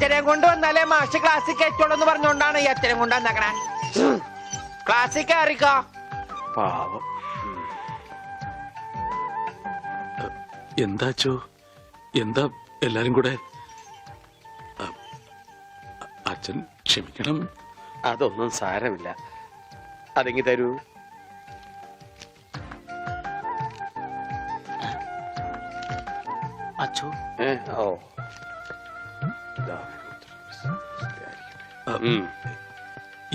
അച്ഛനെ കൊണ്ടുവന്നാലേ മാഷ് ക്ലാസ്സിൽ കയറ്റുള്ളൂ എന്ന് പറഞ്ഞോണ്ടാണ് ഈ അച്ഛനെ കൊണ്ടുവന്നേക്കണേ. ക്ലാസ്സിൽ കയറിക്കോ. പാവം. എന്താച്ചോ, എന്താ എല്ലാരും കൂടെ? അച്ഛൻ ക്ഷമിക്കണം. അതൊന്നും സാരമില്ല. അതെങ്കി തരൂ. അച്ഛോ. ഓ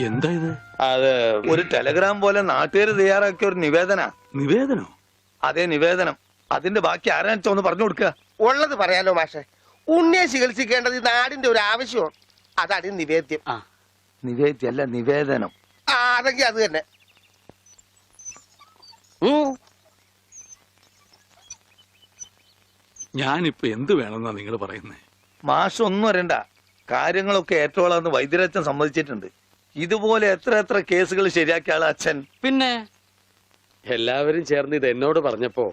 എന്താ ഇത്? അത് ഒരു ടെലഗ്രാം പോലെ നാട്ടുകാർ തയ്യാറാക്കിയ ഒരു നിവേദന. നിവേദനോ? അതേ, നിവേദനം. അതിന്റെ ബാക്കി ആരാണെന്ന് ഒന്ന് പറഞ്ഞു കൊടുക്കുക. ഉള്ളത് പറയാലോ മാഷെ. ഉണ്ണിയെ ചികിത്സിക്കേണ്ടത് ഈ നാടിന്റെ ഒരു ആവശ്യമാണ്. അതാണ് ഈ നിവേദ്യം. നിവേദ്യല്ല, നിവേദനം. അതെങ്കിൽ അത് തന്നെ. ഞാനിപ്പോ എന്ത് വേണമെന്നാ നിങ്ങൾ പറയുന്നേ? മാഷ് ഒന്നും അറിയണ്ട. കാര്യങ്ങളൊക്കെ ഏറ്റോളാന്ന് വൈദ്യരച്ഛൻ സമ്മതിച്ചിട്ടുണ്ട്. ഇതുപോലെ എത്ര എത്ര കേസുകൾ ശരിയാക്കിയ ആളാ അച്ഛൻ. പിന്നെ എല്ലാവരും ചേർന്ന് ഇത് എന്നോട് പറഞ്ഞപ്പോ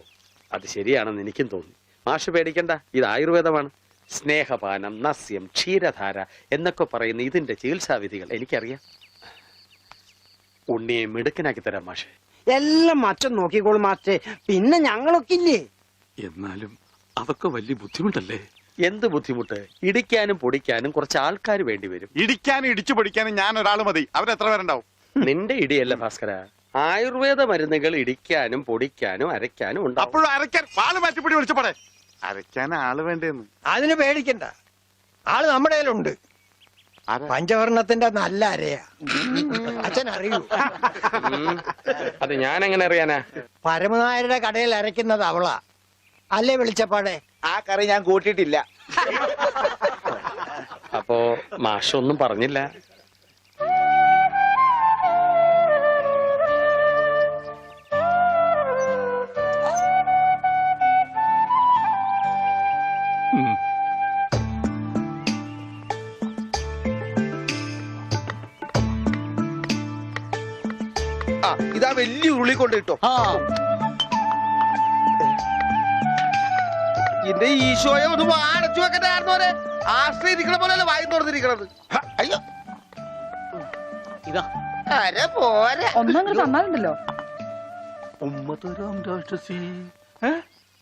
അത് ശരിയാണെന്ന് എനിക്കും തോന്നി. മാഷ് പേടിക്കണ്ട, ഇത് ആയുർവേദമാണ്. സ്നേഹപാനം, നസ്യം, ക്ഷീരധാര എന്നൊക്കെ പറയുന്ന ഇതിന്റെ ചികിത്സാവിധികൾ എനിക്കറിയാം. ഉണ്ണിയെ മിടുക്കനാക്കി തരാം മാഷെ. എല്ലാം അച്ഛൻ നോക്കിക്കോളും മാഷേ. പിന്നെ ഞങ്ങളൊക്കെ ഇല്ലേ? എന്നാലും അതൊക്കെ വലിയ ബുദ്ധിമുട്ടല്ലേ? എന്ത് ബുദ്ധിമുട്ട്? ഇടിക്കാനും പൊടിക്കാനും കുറച്ച് ആൾക്കാർ വേണ്ടി വരും. ഇടിക്കാനും ഇടിച്ചു പൊടിക്കാനും ഞാൻ ഒരാൾ മതി. അവരെത്ര പേരുണ്ടാവും? നിന്റെ ഇടിയല്ല ഭാസ്കര, ആയുർവേദ മരുന്നുകൾ ഇടിക്കാനും പൊടിക്കാനും അരയ്ക്കാനും ഉണ്ടാവും. അപ്പോഴും അരയ്ക്കാൻ ആള് മാറ്റിപ്പിടി വിളിച്ചപ്പോടെ. അരയ്ക്കാൻ ആള് വേണ്ടേന്ന്. അതിന് പേടിക്കണ്ട, ആള് നമ്മുടെ കയ്യിലുണ്ട്. പഞ്ചവർണത്തിന്റെ നല്ല അരയാ. അച്ഛൻ അറിയൂ? അത് ഞാൻ എങ്ങനെ അറിയാനാ? പരമനായരുടെ കടയിൽ അരയ്ക്കുന്നത് അവളാ അല്ലേ വിളിച്ചപ്പാടെ? ആ കറി ഞാൻ കൂട്ടിയിട്ടില്ല. അപ്പോ മാഷൊന്നും പറഞ്ഞില്ല. ഇതാ വലിയ ഉരുളി കൊണ്ട് കിട്ടോ. എന്റെ ഈശോയെ ഒന്ന് അടച്ചു വെക്കണ്ടായിരുന്നോരെ. ആശ്രയിരിക്കണ പോലെയല്ല വായി തുറന്നിരിക്കണത്. അയ്യോ, ഇതാ അരെ പോരെ. തന്നാലുണ്ടല്ലോ.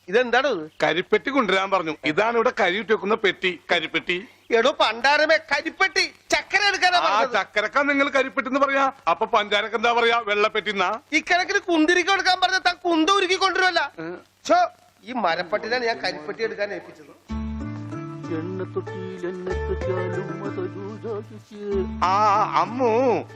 ഇതെന്താണ്? കരിപ്പെട്ടി കൊണ്ടുവരാൻ പറഞ്ഞു. ഇതാണ് ഇവിടെ കരി വെക്കുന്ന പെട്ടി. കരിപ്പെട്ടി. എടോ പണ്ടാരമേ, കരിപ്പെട്ടി. ചക്കര എടുക്കാനാ ആ ചക്കരക്ക നിങ്ങൾ കരിപ്പെട്ടി എന്ന് പറയാ. അപ്പൊ പഞ്ചാരക്ക് എന്താ പറയാ? വെള്ളപ്പെട്ടിന്നാ. ഇക്കണക്കിന് കുന്തിരിക്ക എടുക്കാൻ പറഞ്ഞ താൻ കുന്ത ഉരുക്കി കൊണ്ടുവരുമല്ല. ഈ മരപ്പട്ടിനാണ് ഞാൻ കരിപ്പെട്ടി എടുക്കാൻ ഏൽപ്പിച്ചത്. ആ അമ്മു,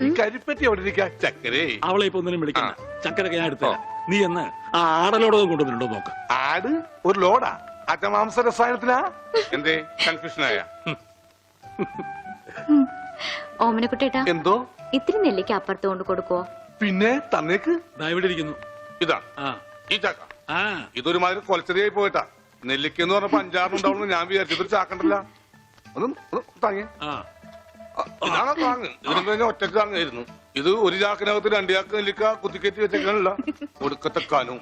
ഈ കരിപ്പെട്ടി എവിടെ ഇരിക്കാ? ചക്കരേ, അവളെ ഇപ്പൊ ഒന്നിനും വിളിക്കണ്ട. ചക്കരൊക്കെ ഞാൻ എടുത്തോ. നീ എന്ന് ആ ആടലോടകം കൊണ്ടുവന്നിട്ടുണ്ടോ നോക്ക്. ആട് ഒരു ലോഡാ? അജമാംസ രസായനത്തിനാ? എന്തേ കൺഫ്യൂഷനായ? ഓമനക്കുട്ടേട്ടാ, എന്തോ ഇത്തിരി നെല്ലിക്ക് അപ്പുറത്ത് കൊണ്ട് കൊടുക്കുവോ? പിന്നെ തന്നേക്ക്. ഇവിടെ ഇരിക്കുന്നു. ഇതാ ഈ ചക്ക. ഇതൊരുമാതിരി കൊലച്ചെറിയായി പോയിട്ടാ. നെല്ലിക്കെന്ന് പറഞ്ഞപ്പോ 5-6 ഉണ്ടാവുന്നു ഞാൻ വിചാരിച്ചു. ഇതൊരു ചാക്കണ്ടല്ല. താങ്ങി ഇതാണോ താങ്ങ്? ഇതിനും കഴിഞ്ഞ ഒറ്റക്ക് താങ്ങായിരുന്നു. ഇത് ഒരു ചാക്കിനകത്ത് 2 ചാക്ക് നെല്ലിക്ക കുത്തിക്കയറ്റി വെച്ചേക്കാനല്ല. ഒടുക്കത്തെ കാനും.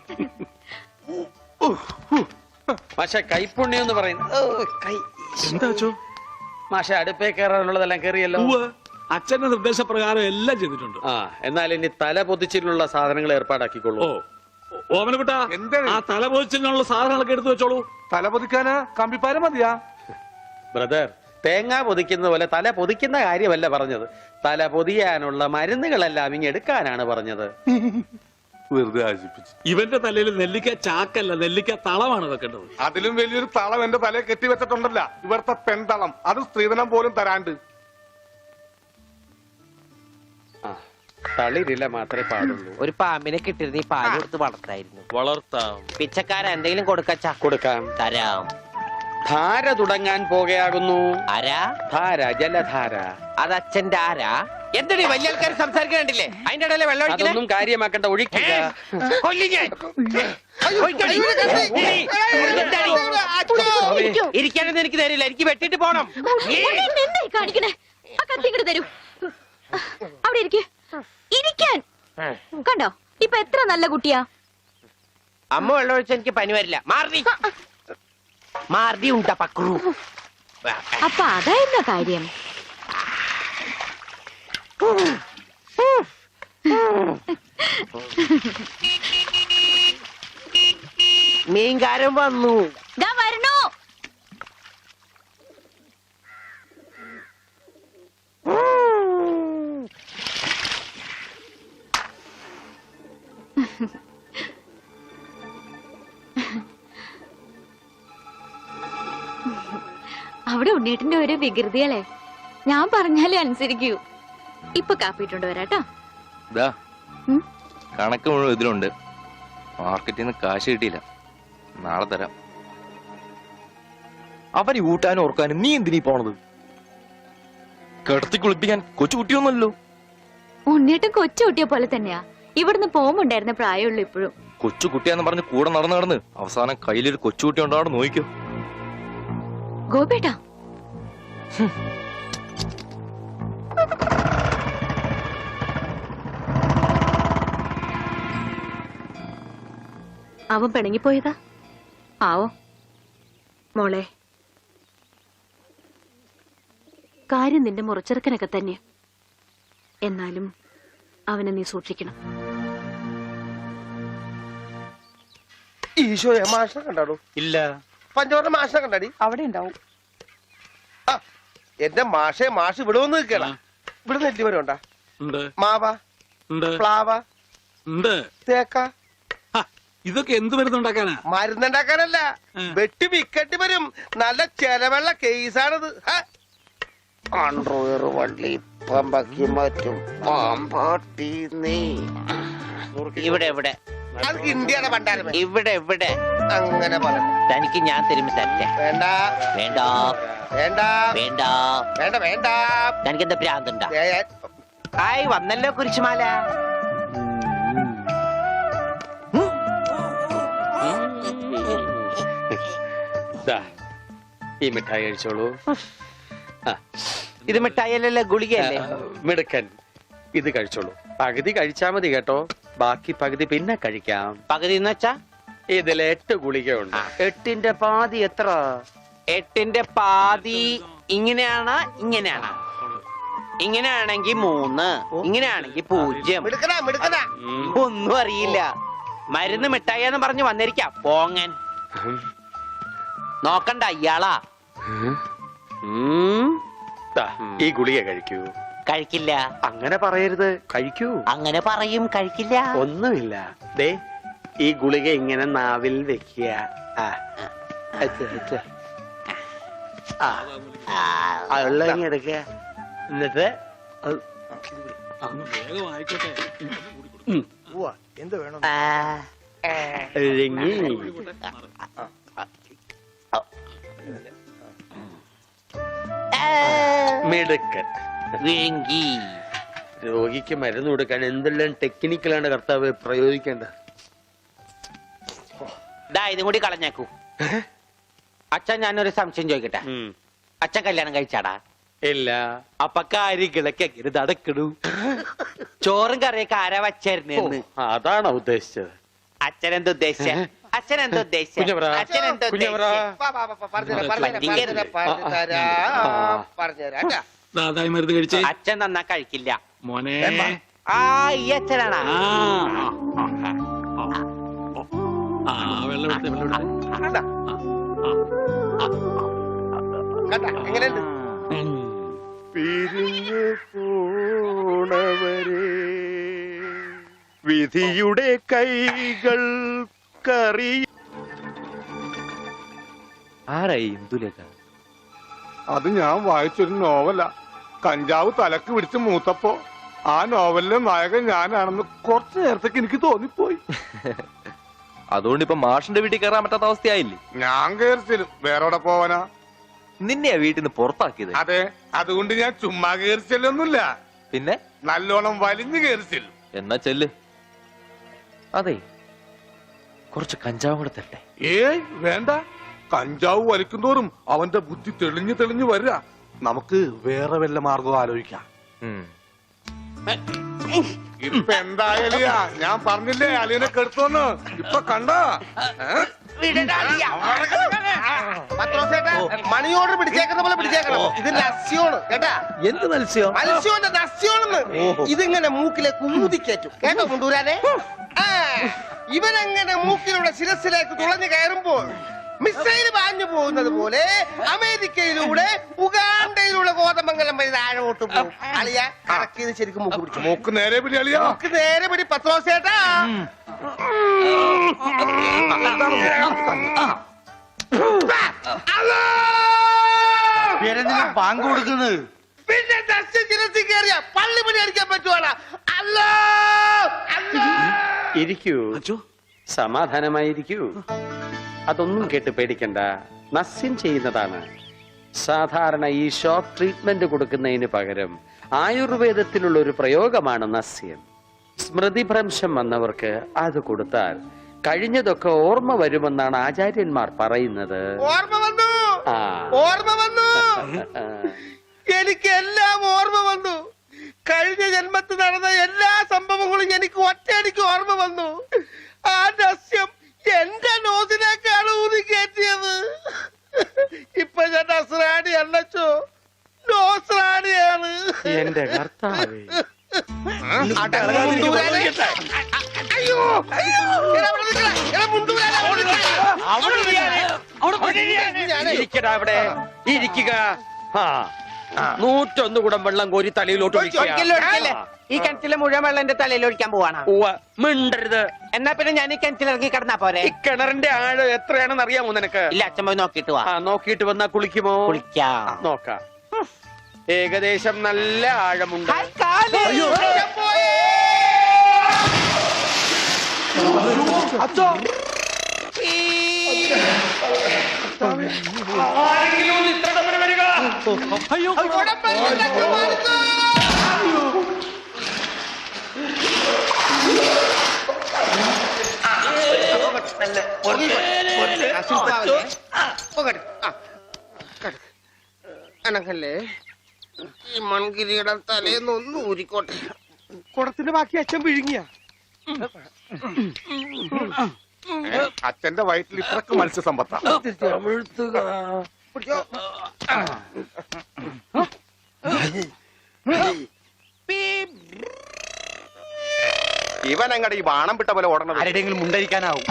മാഷെ കൈപ്പുണ്യം എന്ന് പറയുന്നത്. എന്താ മാഷെ അടുപ്പേ കയറാനുള്ളതെല്ലാം കയറിയല്ലോ. അച്ഛന്റെ നിർദ്ദേശപ്രകാരം എല്ലാം ചെയ്തിട്ടുണ്ട്. എന്നാൽ ഇനി തല പൊതിച്ചിട്ടുള്ള സാധനങ്ങൾ ഏർപ്പാടാക്കിക്കൊള്ളൂ. ഓമനക്കുട്ട, ആ തല പൊതിച്ചിനുള്ള സാധനങ്ങളൊക്കെ എടുത്തു വെച്ചോളൂ. തല പൊതിക്കാനാ കമ്പിപ്പാര മതിയാ? ബ്രദർ, തേങ്ങ പൊതിക്കുന്ന പോലെ തല പൊതിക്കുന്ന കാര്യമല്ല പറഞ്ഞത്. തല പൊതിയാനുള്ള മരുന്നുകളെല്ലാം ഇങ്ങ് എടുക്കാനാണ് പറഞ്ഞത്. വെറുതെ ആശിപ്പിച്ചു. ഇവന്റെ തലയിൽ നെല്ലിക്ക ചാക്കല്ല, നെല്ലിക്ക തളമാണ് വെക്കേണ്ടത്. അതിലും വലിയൊരു തളം എന്റെ തലയെ കെട്ടി വെച്ചിട്ടുണ്ടല്ല. ഇവിടുത്തെ പെൺതളം. അത് സ്ത്രീധനം പോലും തരാണ്ട്. തളിരില്ല മാത്രമേ പാടുള്ളൂ. ഒരു പാമ്പിനെ കിട്ടിയിരുന്ന ഈ പാല് കൊടുത്ത് വളർത്തായിരുന്നു. വളർത്താം. പിച്ചക്കാര എന്തെങ്കിലും കൊടുക്കച്ചാ? കൊടുക്കാം. തരാം. ധാര തുടങ്ങാൻ പോകയാകുന്നു. ആരാ? ധാര, ജലധാര. അത് അച്ഛന്റെ ആരാ? എന്തിനീ വലിയ ആൾക്കാർ സംസാരിക്കണ്ടില്ലേ? അതിന്റെ ഇടയിലെ വെള്ളം അതൊന്നും കാര്യമാക്കണ്ട, ഒഴിക്കുക. ഇരിക്കാനൊന്നും എനിക്ക് തരില്ല. എനിക്ക് വെട്ടിട്ട് പോണം. കാണിക്കണേ, ആ കത്തിങ്ങട് തരൂ. അവിടെ ഇരിക്കാൻ കണ്ടോ? ഇപ്പൊ എത്ര നല്ല കുട്ടിയാ. അമ്മ വെള്ളം ഒഴിച്ച എനിക്ക് പനി വരില്ല. മാർദി ഉണ്ടാ പക്രു. അപ്പൊ അതായിരുന്ന കാര്യം. മീൻകാരൻ വന്നു. ദാ വരണു. അവിടെ ഉണ്ണീട്ടിന്റെ ഒരു വികൃതികളെ ഞാൻ പറഞ്ഞാലേ അനുസരിക്കൂ. ഇപ്പൊ കാപ്പിട്ടുണ്ട് വരാട്ടോ. ഉം? കണക്ക് മുഴുവൻ ഇതിലുണ്ട്. മാർക്കറ്റിൽ നിന്ന് കാശ് കിട്ടിയില്ല, നാളെ തരാം. അവന് ഊട്ടാനും ഓർക്കാനും നീ എന്തിനീ പോണത്? കിടത്തി കുളിപ്പിക്കാൻ കൊച്ചു കുട്ടിയൊന്നുമല്ലോ. ഉണ്ണീട്ടും കൊച്ചു കുട്ടിയെ പോലെ തന്നെയാ. ഇവിടുന്ന് പോകുമ്പോണ്ടായിരുന്ന പ്രായമുള്ളൂ ഇപ്പോഴും. കൊച്ചു കുട്ടിയാന്ന് പറഞ്ഞ് കൂടെ നടന്ന് അവസാനം കയ്യിലൊരു കൊച്ചുകുട്ടി ഉണ്ടാവും, നോക്കിക്കോ. ഗോപേട്ടാ, അവൻ പിണങ്ങിപ്പോയതാ ആവോ. മോളെ, കാര്യം നിന്റെ മുറച്ചെറുക്കനൊക്കെ തന്നെ. എന്നാലും അവനെ നീ സൂക്ഷിക്കണം. ഈശോയെ മാഷിനെ കണ്ടാടോ? ഇല്ല. പഞ്ചവർണ്ണ മാഷിനെ കണ്ടാടി? അവിടെ ഉണ്ടാവും. ആ എന്റെ മാഷ് ഇവിടെ വന്ന് നിൽക്കണ. ഇവിടെ നെല്ലി വരെ ഉണ്ടാ? ഉണ്ട്, മാവ, ഉണ്ട്, പ്ലാവ, ഉണ്ട്. തേക്ക. ഹ, ഇതൊക്കെ എന്ത് മരുന്നുണ്ടാക്കാനാ? മരുന്നുണ്ടാക്കാനല്ല, വെട്ടി വിക്കട്ടി വരും. നല്ല ചെലവുള്ള കേസാണിത്. അണ്ടർവെയർ വള്ളി പമ്പക്കി മാറ്റും പാമ്പാട്ടി നീ. ഇവിടെ ഇവിടെ അത് ഇന്ത്യയുടെ പണ്ടാരമേ. ഇവിടെ ഇവിടെ അങ്ങനെ പറ. തനിക്ക് ഞാൻ തരുമ്പോ തരട്ടെ. വേണ്ട വേണ്ട വേണ്ട വേണ്ട വേണ്ട വേണ്ട. തനിക്ക് എന്താ ഭ്രാന്തുണ്ടാ? ആയി വന്നല്ലോ കുരിശുമാല. ദാ, ഈ മിഠായി കഴിച്ചോളൂ. ഇത് മിഠായിയല്ലല്ലോ, ഗുളികയല്ലേ? മിടുക്കൻ, ഇത് കഴിച്ചോളൂ. പകുതി കഴിച്ചാ മതി കേട്ടോ, ബാക്കി പകുതി പിന്നെ കഴിക്കാം. പകുതി എന്ന് വെച്ചാ ഇതിൽ 8 ഗുളികയുണ്ട്. 8ന്റെ പാതി എത്ര? 8ന്റെ പാതി ഇങ്ങനെയാണ്, ഇങ്ങനെയാണ്. ഇങ്ങനെയാണെങ്കി 3, ഇങ്ങനെയാണെങ്കി 0. മിടുക്കനാ മിടുക്കനാ. ഒന്നും അറിയില്ല. മരുന്ന് മിഠായിന്ന് പറഞ്ഞു വന്നിരിക്കാം പോങ്ങൻ. നോക്കണ്ട ഇയാളാ. ദാ, ഈ ഗുളിക കഴിക്കൂ. കഴിക്കില്ല. അങ്ങനെ പറയരുത്, കഴിക്കൂ. അങ്ങനെ പറയും, കഴിക്കില്ല. ഒന്നുമില്ല. ദേ, ഈ ഗുളിക ഇങ്ങനെ നാവിൽ വെക്കുക. എടുക്കുക. എന്നിട്ട് വേഗം ആയിക്കോട്ടെ. എന്ത് വേണം? ഇഴങ്ങി. മിടുക്കൻ. വേങ്കി. രോഗിക്ക് മരുന്ന് കൊടുക്കാൻ എന്തെല്ലാം ടെക്നിക്കലാണ് കർത്താവ് പ്രയോഗിക്കേണ്ടത്. ഇതും കൂടി കളഞ്ഞേക്കൂ. അച്ഛൻ ഞാനൊരു സംശയം ചോദിക്കട്ടെ. അച്ഛൻ കല്യാണം കഴിച്ചാടാ? ഇല്ല. അപ്പൊ കാര്യങ്ങളൊക്കെ എങ്ങനെ നടക്കണു? ചോറും കറിയൊക്കെ ആരാ വച്ചായിരുന്നു? അതാണോ ഉദ്ദേശിച്ചത്? അച്ഛൻ എന്താ ഉദ്ദേശിച്ച? അച്ഛൻ എന്താ ഉദ്ദേശിച്ച? അച്ഛൻ എന്താ പറഞ്ഞുതരാ. ദാതായി മരുന്ന് കഴിച്ചേ. അച്ഛൻ നന്നാ കഴിക്കില്ല മോനെ. ആ ഈ അച്ഛനാണാ? വെള്ളം എടുത്തേ, വെള്ളം എടുത്തേ. എങ്ങനെയുണ്ട്? പിരിഞ്ഞു പോണവരെ വിധിയുടെ കൈകൾ കറി. ആരായി ഇന്ദുലേഖ? അത് ഞാൻ വായിച്ചൊരു നോവലാ. കഞ്ചാവ് തലക്ക് പിടിച്ച് മൂത്തപ്പോ ആ നോവലിലെ നായകൻ ഞാനാണെന്ന് കുറച്ചു നേരത്തേക്ക് എനിക്ക് തോന്നിപ്പോയി. അതുകൊണ്ട് ഇപ്പൊ മാഷിന്റെ വീട്ടിൽ കയറാൻ പറ്റാത്ത അവസ്ഥയായില്ലേ? ഞാൻ കയറിച്ചിലും, വേറെ പോവാനാ? നിന്നെയാ വീട്ടിൽ നിന്ന് പുറത്താക്കിയത്. അതെ, അതുകൊണ്ട് ഞാൻ ചുമ്മാ കയറിച്ചല്ലൊന്നുമില്ല, പിന്നെ നല്ലോണം വലിഞ്ഞു കയറിച്ചില്ല. എന്നാ ചെല്ല്. അതെ, കുറച്ച് കഞ്ചാവും കൂടെ തരട്ടെ. ഏയ് വേണ്ട, കഞ്ചാവ് വലിക്കുന്തോറും അവന്റെ ബുദ്ധി തെളിഞ്ഞു തെളിഞ്ഞു വരിക. നമുക്ക് വേറെ വല്ല മാർഗം ആലോചിക്കാം. ഇപ്പൊ എന്തായാലും ഞാൻ പറഞ്ഞില്ലേ അലിയനെ കെടുത്തോന്ന്. ഇപ്പൊ കണ്ട പത്രോസേട്ടാ, മണി ഓർഡർ പിടിച്ചേക്കുന്ന പോലെ പിടിച്ചേക്കണം. ഇത് നസ്യോണ് കേട്ടാ. എന്ത് മത്സ്യം? മത്സ്യോന്റെ നസ്യോണെന്ന്. ഇതിങ്ങനെ മൂക്കിലേക്ക് ഊതിക്കേറ്റും കേട്ടോ കൊണ്ടുവരാനെ. ഇവനങ്ങനെ മൂക്കിലൂടെ ശിരസിലേക്ക് തുളഞ്ഞു കയറുമ്പോൾ മിസൈൽ പാഞ്ഞു പോകുന്നത് പോലെ അമേരിക്കയിലൂടെ ഉഗാണ്ടയിലൂടെ കോതമംഗലം വഴി താഴോട്ട് പോകും. അളിയ കറക്റ്റ് ചെയ്ത് ശരിക്കും മൂക്ക് പിടിച്ചു. മൂക്ക് നേരെ പിടി അളിയാ. മൂക്ക് നേരെ പിടി പത്രോസേട്ടാ. പാങ്ക് കൊടുക്കുന്നത് പിന്നെ ശിരസി കയറിയ പള്ളി പണി അടിക്കാൻ പറ്റുവാണ്. അല്ലോ ഇരിക്കൂ, സമാധാനമായിരിക്കൂ. അതൊന്നും കേട്ട് പേടിക്കണ്ട, നസ്യം ചെയ്യുന്നതാണ്. സാധാരണ ഈ ഷോക്ക് ട്രീറ്റ്മെന്റ് കൊടുക്കുന്നതിന് പകരം ആയുർവേദത്തിലുള്ള ഒരു പ്രയോഗമാണ് നസ്യം. സ്മൃതിഭ്രംശം വന്നവർക്ക് അത് കൊടുത്താൽ കഴിഞ്ഞതൊക്കെ ഓർമ്മ വരുമെന്നാണ് ആചാര്യന്മാർ പറയുന്നത്. ഓർമ്മ വന്നു, ആ. ഓർമ്മ വന്നു. എനിക്ക് എല്ലാം ഓർമ്മ വന്നു. കഴിഞ്ഞ ജന്മത്തിൽ നടന്ന എല്ലാ സംഭവങ്ങളും എനിക്ക് ഒറ്റയടിക്ക് ഓർമ്മ വന്നു. ആ നസ്യം എന്റെ നോസിലേക്കാണ് ഊതി കയറ്റിയത്. ഇപ്പൊ ഞാൻ നസ്രാണി അല്ലച്ചോ, നോസ്രാണിയാണ്. എന്റെ കർത്താവേ. അയ്യോ ഇരിക്കടാ അവിടെ, ഇരിക്കുക. 101 കുടം വെള്ളം കോരി തലയിലോട്ട് ഒഴിക്കുക. ഈ കിണറ്റിലെ മുഴുവൻ വെള്ളം എന്റെ തലയിൽ ഒഴിക്കാൻ പോവാണ്. മിണ്ടരുത്. എന്നാ പിന്നെ ഞാൻ ഈ കിണറ്റിലിറങ്ങി കിടന്നാ പോരെ? ഈ കിണറിന്റെ ആഴം എത്രയാണെന്ന് അറിയാമോ നിനക്ക്? ഇല്ല, അച്ഛൻ പോയി നോക്കിട്ട് വാ. നോക്കിയിട്ട് വന്നാ കുളിക്കുമോ? കുളിക്കാം. നോക്കാം. ഏകദേശം നല്ല ആഴമുണ്ട്. അയ്യോ അനക്കല്ലേ, ഈ മൺകിരിയുടെ തലേന്ന് ഒന്ന് ഊരിക്കോട്ടെ. കുടത്തിന്റെ ബാക്കി അച്ഛൻ വിഴുങ്ങിയ. അച്ഛന്റെ വയറ്റിൽ ഇത്രക്ക് മത്സ്യസമ്പത്താ. ഇവൻ അങ്ങടെ ഈ ബാണം വിട്ട പോലെ ഓടണം. ആരുടെയെങ്കിലും മുണ്ടരിക്കാനാവും.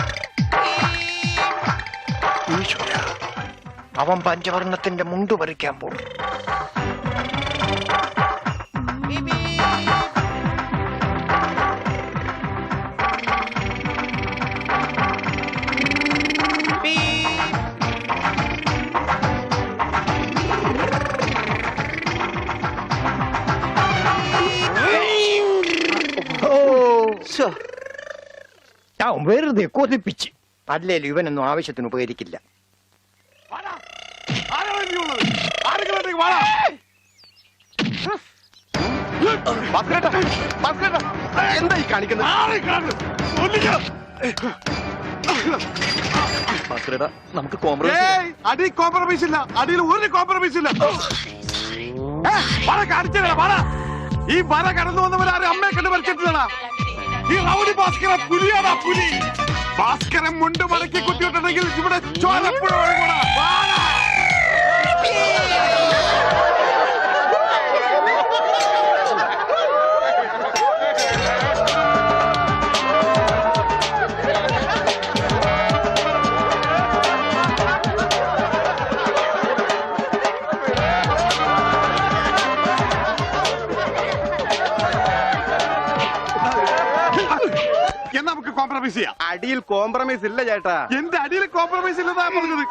അവൻ പഞ്ചവർണ്ണത്തിന്റെ മുണ്ട് പറിക്കാൻ പോകും. വെറുതെ കൊതിപ്പിച്ച്. അല്ലേലും ഇവനൊന്നും ആവശ്യത്തിന് ഉപകരിക്കില്ല. എന്തായി കാണിക്കുന്നത്? നമുക്ക് കോംപ്രമൈസ്. അടി കോംപ്രമൈസ് ഇല്ല, അടിയിൽ ഒരു കോംപ്രമൈസ് ഇല്ല. ഈ വര കടന്നു വന്നവരാരും അമ്മയെ കണ്ട് വരച്ചിട്ടില്ലടാ. ഈ റൗഡി ഭാസ്കരൻ പുലിയാടാ, പുലി. ഭാസ്കരൻ മുണ്ട് മടക്കി കുത്തിയിട്ടുണ്ടെങ്കിൽ ഇവിടെ ചോരപ്പുഴ ഒഴുകൂടാ. നമുക്ക് കോംപ്രമൈസ് ചെയ്യാം. അടിയിൽ കോംപ്രമൈസ് ഇല്ല ചേട്ടാ. എന്റെ അടിയിൽ കോംപ്രമൈസ് ഇല്ലെന്നാ പറഞ്ഞത്.